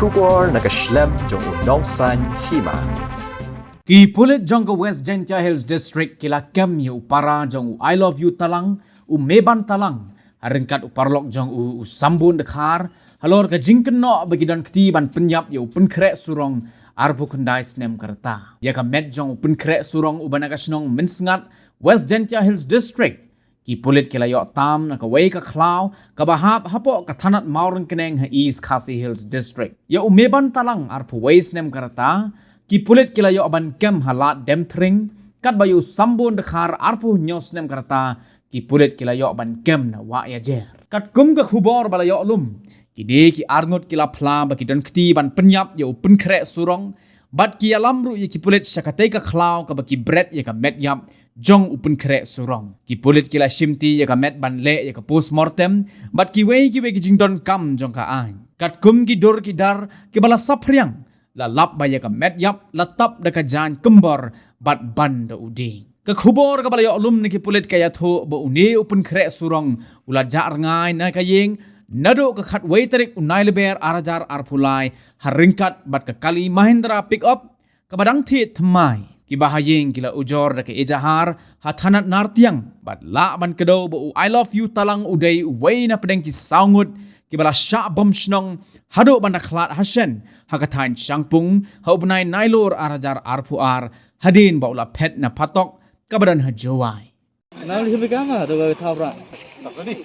Shubor nakaslem jong unongsan hima. Ki pulit jong ka West Gentia Hills District kila kem yu upara jong I love you talang meban talang haringkat uparlok jong sambun dekhar halor ka jingken no bagi dan ketiban penyap yu penkrek surong arbu kendai snem kerta ya ka met jong penkrek surong ubanakasnong mensngat West Gentia Hills District ki pulit kila yok tam na ka way ka klaw ka bahap hapo ka thanat maurang keneng ha East Khasi Hills District ya meban talang arpu way snem kerta ki pulit kila yok aban kem halat demtring kat bayu sambun dekhar arpu nyos nem kerta ki pulit kila yok ban kem na wa ya jer kat kum ka khubor bala yok lum ki de ki arngot kila pla ba ki don kti ban penyap yo penkrek surong bat ki alam ru ki pulit sakate ka klaw ka ba ki bread ya ka met yap jong upen krek surong ki pulit kila shimti ya ka met ban le ya ka postmortem bat ki we ki jing don kam jong ka ai kat kum ki dor ki dar ki bala sapriang la lap ba ya ka met yap la tap da ka jan kembor bat ban da udi ka khubor ka bala yo alum ni ki pulit ka ya tho ba uni upen krek surong ula jar ngai na ka yeng nado ka khat wei tarik unai leber arajar arpulai haringkat bat ka kali Mahindra pick up ka badang thi thmai ki bahayeng kila ujor da ke ejahar hathanat nartiang bat la ban kedo bo I love you talang udai wei na pedeng ki saungut ki bala sha bom shnong hado ban khlat hasen hakatain changpung haubnai nailor arajar arpuar hadin ba ula phet na patok kabadan hajawai Nào đi cái mà tôi thao ra. Tập đi.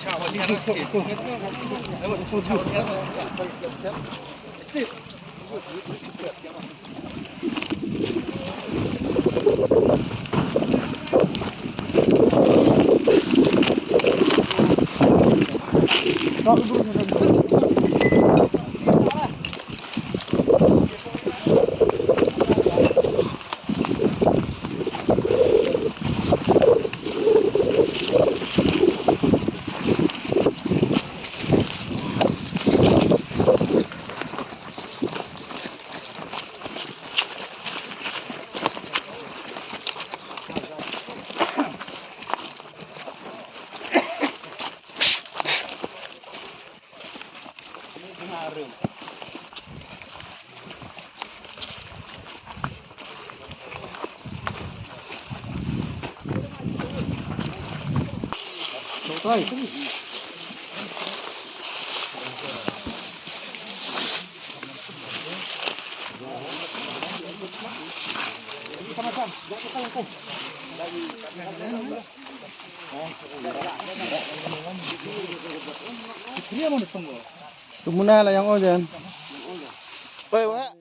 Chào mọi người. Thôi. Tumuna lah yang ojen. Baik,